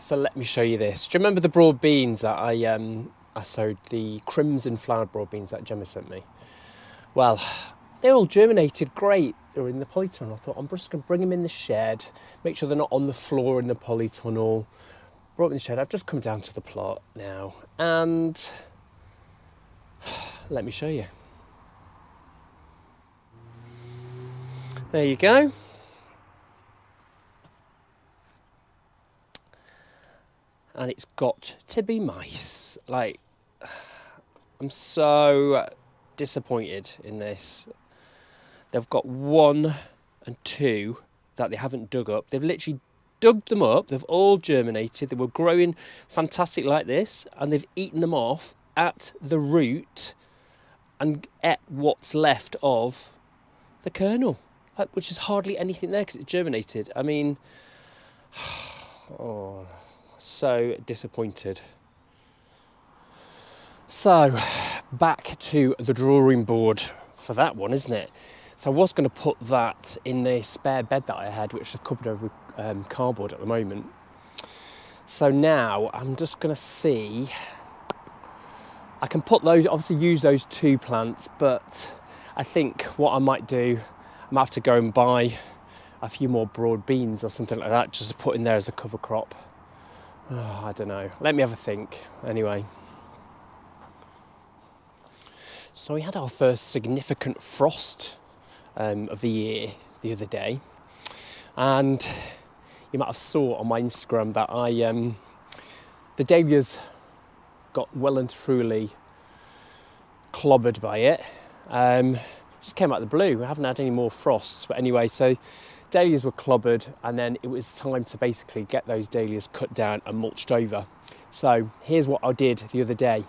So let me show you this. Do you remember the broad beans that I sowed, the crimson flowered broad beans that Gemma sent me? Well, they all germinated great. They were in the polytunnel. I thought I'm just going to bring them in the shed, make sure they're not on the floor in the polytunnel. Brought them in the shed. I've just come down to the plot now, and let me show you. There you go. And it's got to be mice. Like, I'm so disappointed in this. They've got 1 and 2 that they haven't dug up. They've literally dug them up. They've all germinated. They were growing fantastic like this, and they've eaten them off at the root and ate what's left of the kernel, which is hardly anything there because it germinated. I mean, oh, so disappointed. So back to the drawing board for that one, isn't it? So I was going to put that in the spare bed that I had, which is covered over with cardboard at the moment. So now I'm just going to see. I can put those, obviously use those 2 plants, but I think what I might do, I might have to go and buy a few more broad beans or something like that just to put in there as a cover crop. Oh, I don't know. Let me have a think. Anyway. So we had our first significant frost of the year the other day, and you might have saw on my Instagram that the dahlias got well and truly clobbered by it. Just came out of the blue. We haven't had any more frosts, but anyway, so dahlias were clobbered, and then it was time to basically get those dahlias cut down and mulched over. So here's what I did the other day.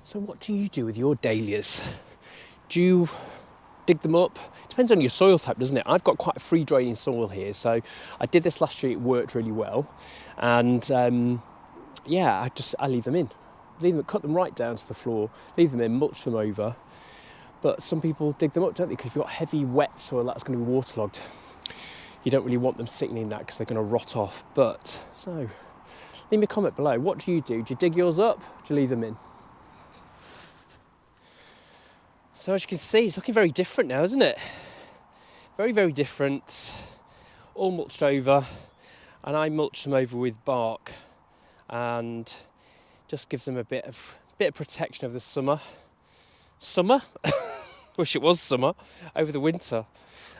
So what do you do with your dahlias? Do you dig them up? It depends on your soil type, doesn't it? I've got quite a free draining soil here, so I did this last year, it worked really well. And yeah, I leave them in. Cut them right down to the floor, leave them in, mulch them over. But some people dig them up, don't they? Because if you've got heavy, wet soil, that's going to be waterlogged. You don't really want them sitting in that because they're going to rot off. But, so, leave me a comment below. What do you do? Do you dig yours up? Do you leave them in? So as you can see, it's looking very different now, isn't it? Very, very different. All mulched over. And I mulch them over with bark. And just gives them a bit of protection over the summer. Summer? Wish it was summer. Over the winter.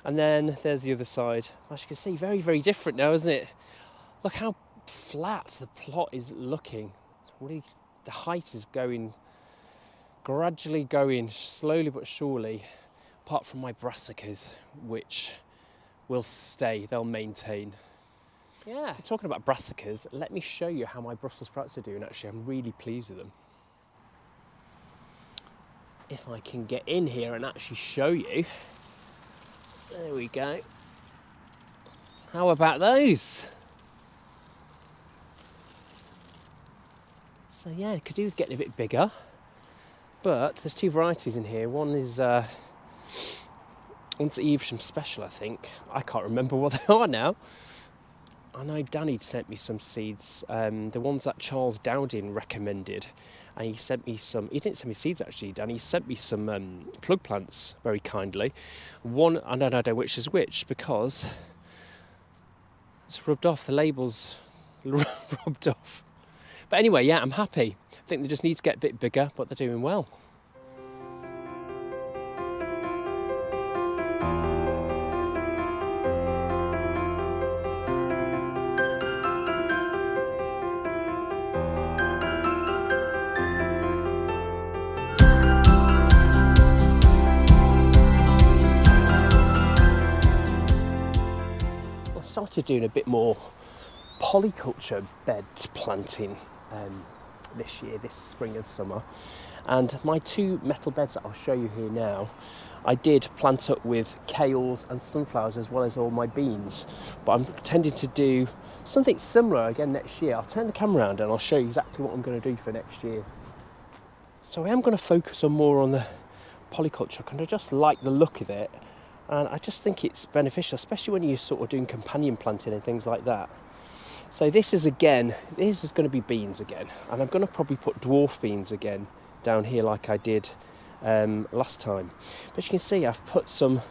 And then there's the other side. As you can see, very, very different now, isn't it? Look how flat the plot is looking. Really, the height is gradually going, slowly but surely, apart from my brassicas, which will stay, they'll maintain. Yeah. So talking about brassicas, let me show you how my Brussels sprouts are doing. Actually, I'm really pleased with them. If I can get in here and actually show you. There we go. How about those? So yeah, it could do with getting a bit bigger. But there's two varieties in here. One is one's Evesham Special, I think. I can't remember what they are now. I know Danny sent me some seeds, the ones that Charles Dowding recommended. And he sent me some, he didn't send me seeds actually, Danny, he sent me some plug plants very kindly. One, I don't know which is which because it's rubbed off, the label's rubbed off. But anyway, yeah, I'm happy. I think they just need to get a bit bigger, but they're doing well. I started doing a bit more polyculture bed planting this year, this spring and summer, and my two metal beds that I'll show you here now, I did plant up with kales and sunflowers as well as all my beans, but I'm intending to do something similar again next year. I'll turn the camera around and I'll show you exactly what I'm going to do for next year. So I am going to focus on more on the polyculture because I just like the look of it, and I just think it's beneficial, especially when you're sort of doing companion planting and things like that. So this is going to be beans again, and I'm going to probably put dwarf beans again down here like I did last time. But you can see I've put some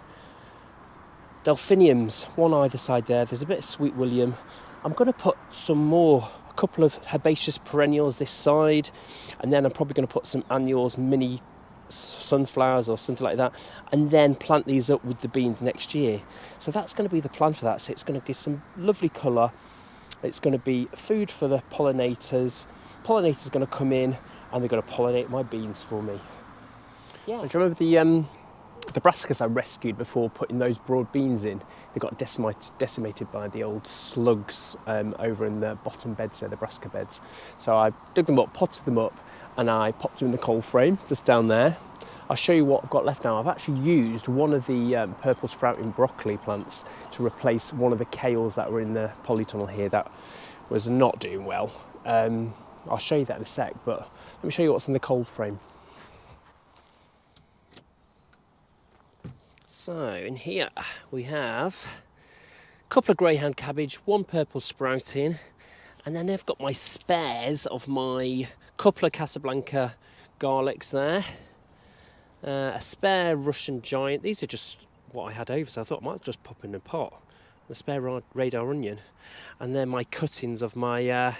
delphiniums, one either side there. There's a bit of sweet William. I'm going to put a couple of herbaceous perennials this side, and then I'm probably going to put some annuals, mini sunflowers or something like that, and then plant these up with the beans next year. So that's going to be the plan for that. So it's going to give some lovely colour. It's going to be food for the pollinators. Pollinators are going to come in and they're going to pollinate my beans for me. Yeah. And do you remember the brassicas I rescued before putting those broad beans in? They got decimated by the old slugs over in the bottom beds there, the brassica beds. So I dug them up, potted them up, and I popped them in the cold frame just down there. I'll show you what I've got left now. I've actually used one of the purple sprouting broccoli plants to replace one of the kales that were in the polytunnel here that was not doing well. I'll show you that in a sec, but let me show you what's in the cold frame. So in here we have a couple of greyhound cabbage, one purple sprouting, and then I've got my spares of my couple of Casablanca garlics there. A spare Russian giant. These are just what I had over, so I thought I might just pop in the pot. A spare radar onion. And then my cuttings of my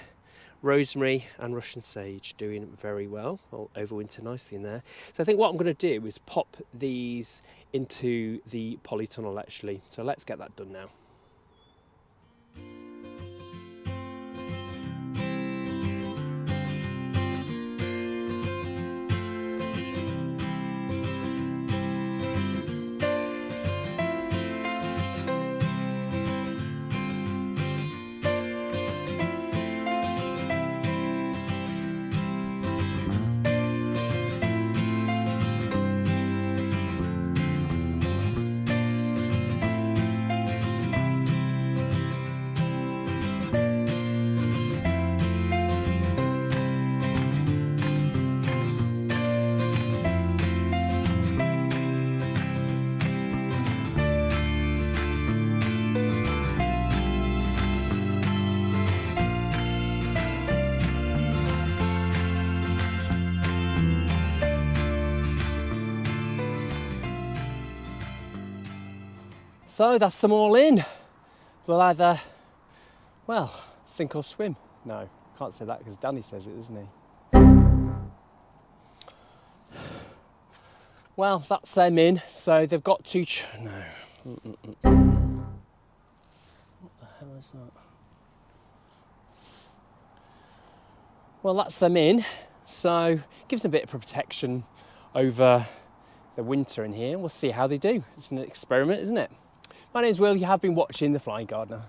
rosemary and Russian sage, doing very well. I'll overwinter nicely in there. So I think what I'm going to do is pop these into the polytunnel actually. So let's get that done now. So that's them all in. They'll either, well, sink or swim. No, can't say that because Danny says it, doesn't he? Well, that's them in. So they've got to, no. What the hell is that? Well, that's them in. So gives them a bit of protection over the winter in here. We'll see how they do. It's an experiment, isn't it? My name's Will. You have been watching The Flying Gardener.